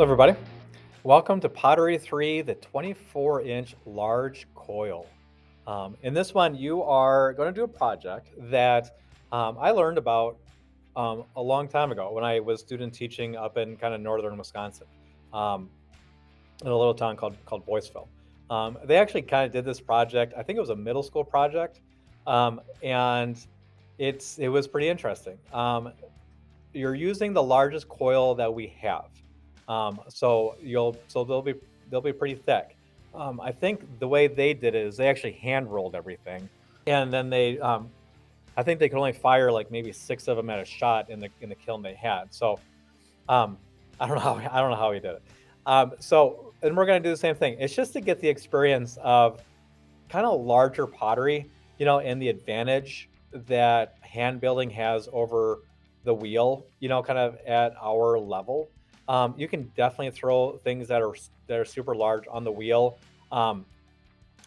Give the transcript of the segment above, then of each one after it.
Hello, everybody. Welcome to Pottery 3, the 24-inch large coil. In this one, you are going to do a project that I learned about a long time ago when I was student teaching up in kind of northern Wisconsin, um, in a little town called Boyceville. They actually kind of did this project. I think it was a middle school project, and it was pretty interesting. You're using the largest coil that we have. So they'll be pretty thick. I think the way they did it is they actually hand rolled everything, and then I think they could only fire like maybe six of them at a shot in the kiln they had. So um, I don't know how he did it. And we're gonna do the same thing. It's just to get the experience of kind of larger pottery, and the advantage that hand building has over the wheel, kind of at our level. You can definitely throw things that are super large on the wheel, um,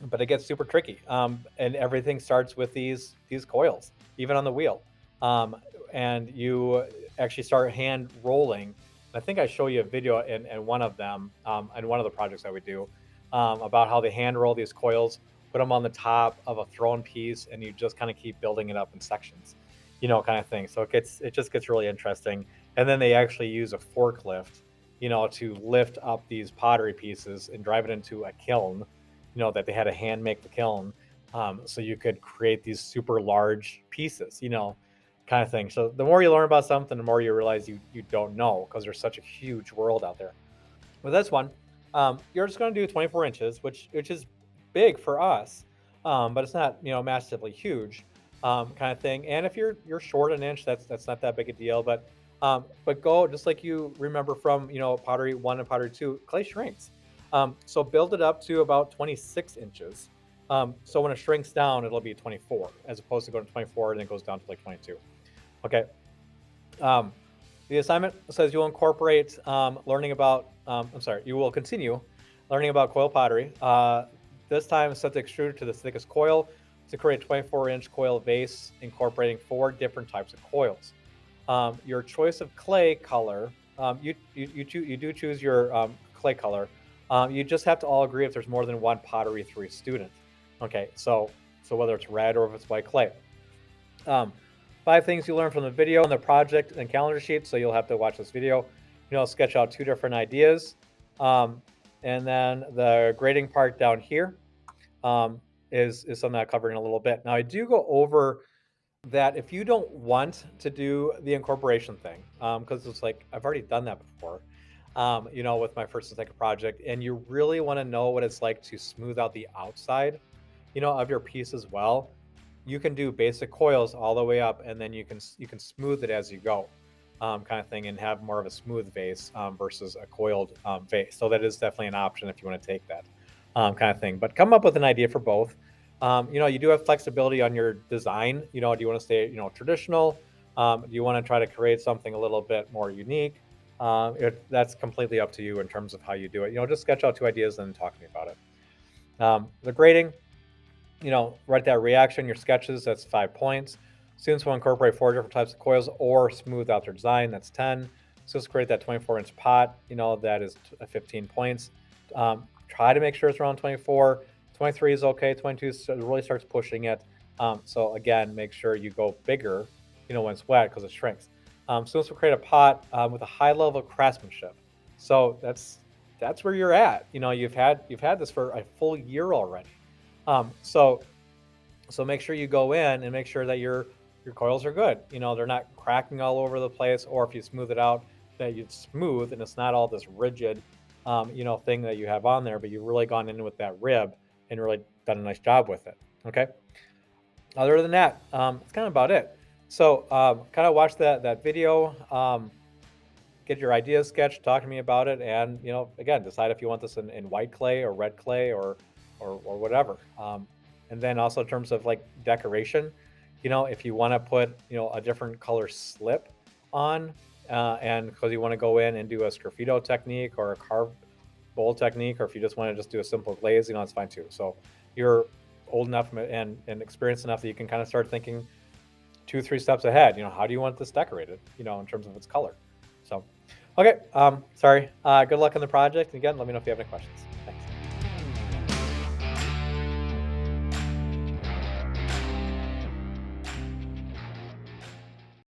but it gets super tricky. And everything starts with these coils, even on the wheel. Um, and you actually start hand rolling. I think I show you a video in one of them, in one of the projects that we do, about how they hand roll these coils, put them on the top of a thrown piece, and you just kind of keep building it up in sections, kind of thing. So it just gets really interesting. And then they actually use a forklift, to lift up these pottery pieces and drive it into a kiln, that they had to hand make the kiln, so you could create these super large pieces, kind of thing. So the more you learn about something, the more you realize you don't know because there's such a huge world out there. With this one, you're just going to do 24 inches, which is big for us, but it's not massively huge, kind of thing. And if you're short an inch, that's not that big a deal. But go just like you remember from pottery one and pottery two, clay shrinks. So build it up to about 26 inches. So when it shrinks down, it'll be 24 as opposed to going to 24 and then it goes down to like 22. Okay. Um, the assignment says you'll incorporate learning about, I'm sorry, you will continue learning about coil pottery. This time, set the extruder to the thickest coil to create a 24-inch coil vase, incorporating four different types of coils. Your choice of clay color, you do choose your clay color. You just have to all agree if there's more than one Pottery 3 student. Okay, so whether it's red or if it's white clay. Um, Five things you learn from the video and the project and calendar sheet. So you'll have to watch this video, sketch out two different ideas. Um, and then the grading part down here is something I covered in a little bit. Now I do go over that if you don't want to do the incorporation thing, because it's like I've already done that before, with my first and second project, and you really want to know what it's like to smooth out the outside, of your piece as well. You can do basic coils all the way up, and then you can smooth it as you go, kind of thing, and have more of a smooth vase versus a coiled vase. So that is definitely an option if you want to take that kind of thing. But come up with an idea for both. You do have flexibility on your design. Do you want to stay, traditional? Do you want to try to create something a little bit more unique? That's completely up to you in terms of how you do it. Just sketch out two ideas and talk to me about it. The grading, write that reaction, your sketches, that's 5 points. Students will incorporate four different types of coils or smooth out their design, that's 10. Students create that 24-inch pot, that is 15 points. Try to make sure it's around 24. 23 is okay. 22 really starts pushing it. So again, make sure you go bigger, when it's wet because it shrinks. Students will create a pot with a high level of craftsmanship. So that's where you're at. You've had this for a full year already. So make sure you go in and make sure that your coils are good. They're not cracking all over the place, or if you smooth it out, that it's smooth and it's not all this rigid, thing that you have on there, but you've really gone in with that rib and really done a nice job with it. Okay. Other than that, it's kind of about it. So kind of watch that video. Get your ideas sketched, talk to me about it, and again, decide if you want this in white clay or red clay or whatever. And then also in terms of like decoration, if you want to put a different color slip on, and because you want to go in and do a sgraffito technique or a carved bowl technique, or if you just want to just do a simple glaze, it's fine too. So you're old enough and experienced enough that you can kind of start thinking 2, 3 steps ahead. How do you want this decorated? In terms of its color. So Okay. Sorry. Good luck on the project. And again, let me know if you have any questions. Thanks.